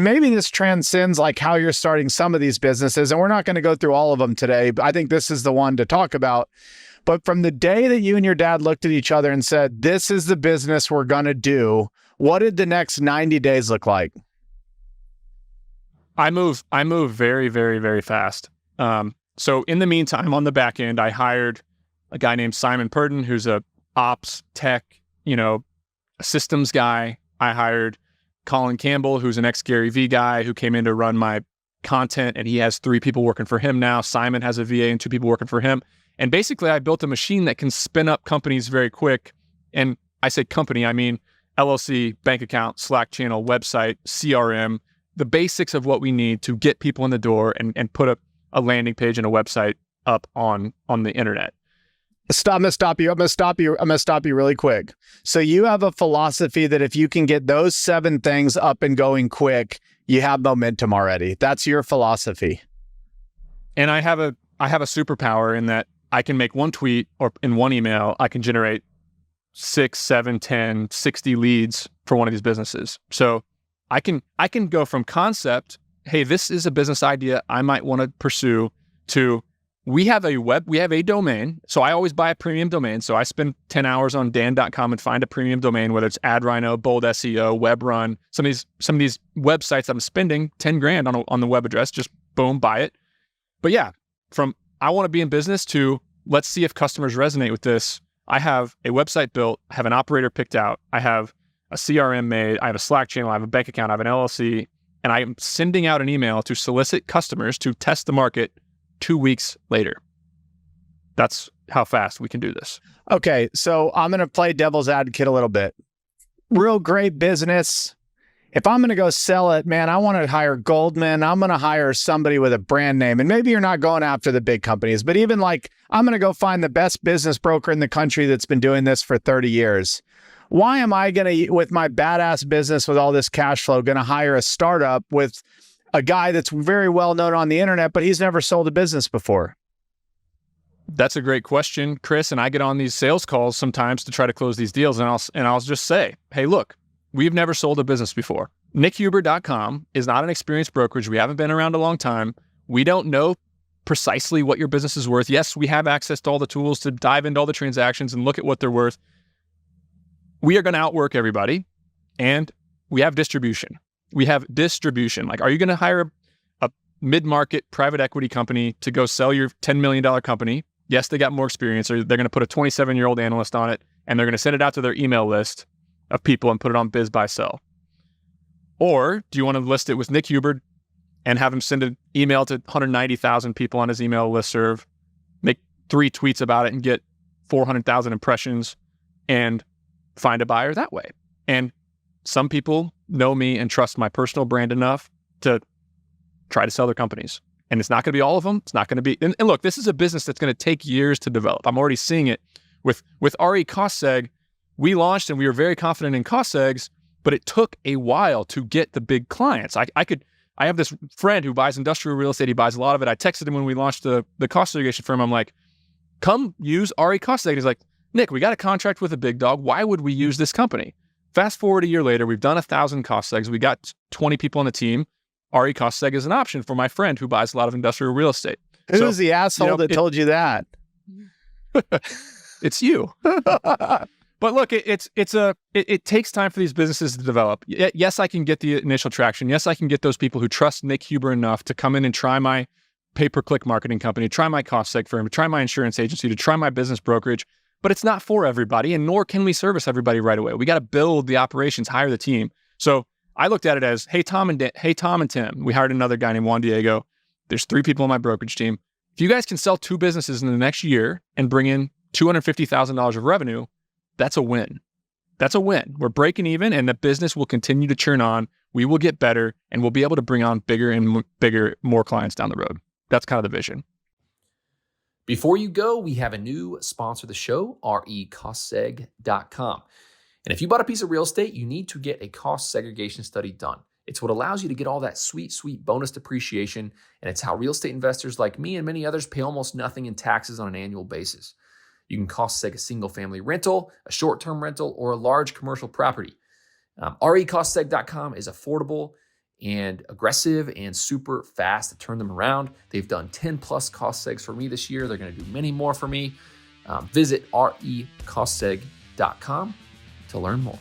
maybe this transcends like how you're starting some of these businesses, and we're not going to go through all of them today, but I think this is the one to talk about. But from the day that you and your dad looked at each other and said, this is the business we're going to do, what did the next 90 days look like? I move very, very, very fast. So in the meantime, on the back end, I hired a guy named Simon Purdon, who's a ops tech, a systems guy. I hired Colin Campbell, who's an ex-Gary Vee guy who came in to run my content, and he has 3 people working for him now. Simon has a VA and 2 people working for him. And basically, I built a machine that can spin up companies very quick. And I say company, I mean LLC, bank account, Slack channel, website, CRM, the basics of what we need to get people in the door and put a landing page and a website up on the internet. I'm gonna stop you really quick. So you have a philosophy that if you can get those 7 things up and going quick, you have momentum already. That's your philosophy. And I have a superpower in that I can make one tweet, or in one email, I can generate 6, 7, 10, 60 leads for one of these businesses. So I can go from concept, hey, this is a business idea I might want to pursue, to we have a domain. So I always buy a premium domain. So I spend 10 hours on dan.com and find a premium domain, whether it's AdRhino, Bold SEO, WebRun, some of these websites I'm spending 10 grand on the web address, just boom, buy it. But yeah, from I want to be in business to let's see if customers resonate with this. I have a website built, I have an operator picked out, I have a CRM made, I have a Slack channel, I have a bank account, I have an LLC, and I am sending out an email to solicit customers to test the market 2 weeks later. That's how fast we can do this. Okay, so I'm going to play devil's advocate a little bit. Real great business. If I'm going to go sell it, man, I want to hire Goldman. I'm going to hire somebody with a brand name. And maybe you're not going after the big companies, but even like I'm going to go find the best business broker in the country that's been doing this for 30 years. Why am I going to, with my badass business with all this cash flow, going to hire a startup with a guy that's very well known on the internet, but he's never sold a business before? That's a great question, Chris. And I get on these sales calls sometimes to try to close these deals. And I'll just say, hey, look, we've never sold a business before. NickHuber.com is not an experienced brokerage. We haven't been around a long time. We don't know precisely what your business is worth. Yes, we have access to all the tools to dive into all the transactions and look at what they're worth. We are going to outwork everybody, and we have distribution. Like, are you going to hire a mid-market private equity company to go sell your $10 million company? Yes, they got more experience, or they're going to put a 27-year-old analyst on it, and they're going to send it out to their email list of people and put it on Biz Buy Sell. Or do you want to list it with Nick Huber and have him send an email to 190,000 people on his email listserv, make 3 tweets about it and get 400,000 impressions and find a buyer that way? And some people know me and trust my personal brand enough to try to sell their companies. And it's not going to be all of them. It's not going to be, and look, this is a business that's going to take years to develop. I'm already seeing it with RE CostSeg. We launched and we were very confident in cost segs, but it took a while to get the big clients. I have this friend who buys industrial real estate. He buys a lot of it. I texted him when we launched the cost segregation firm. I'm like, come use RE CostSeg. He's like, Nick, we got a contract with a big dog. Why would we use this company? Fast forward a year later, we've done 1,000 cost segs. We got 20 people on the team. RE CostSeg is an option for my friend who buys a lot of industrial real estate. Who's the asshole that told you that? It's you. But look, it takes time for these businesses to develop. Yes, I can get the initial traction. Yes, I can get those people who trust Nick Huber enough to come in and try my pay-per-click marketing company, try my cost seg firm, try my insurance agency, to try my business brokerage. But it's not for everybody, and nor can we service everybody right away. We got to build the operations, hire the team. So I looked at it as, hey, Tom and Tim. We hired another guy named Juan Diego. There's 3 people on my brokerage team. If you guys can sell 2 businesses in the next year and bring in $250,000 of revenue, that's a win. That's a win. We're breaking even, and the business will continue to churn on. We will get better, and we'll be able to bring on bigger and bigger, more clients down the road. That's kind of the vision. Before you go, we have a new sponsor of the show, recostseg.com. And if you bought a piece of real estate, you need to get a cost segregation study done. It's what allows you to get all that sweet, sweet bonus depreciation, and it's how real estate investors like me and many others pay almost nothing in taxes on an annual basis. You can cost seg a single-family rental, a short-term rental, or a large commercial property. REcostseg.com is affordable. and aggressive and super fast to turn them around. They've done 10 plus cost segs for me this year. They're going to do many more for me. Visit recostseg.com to learn more.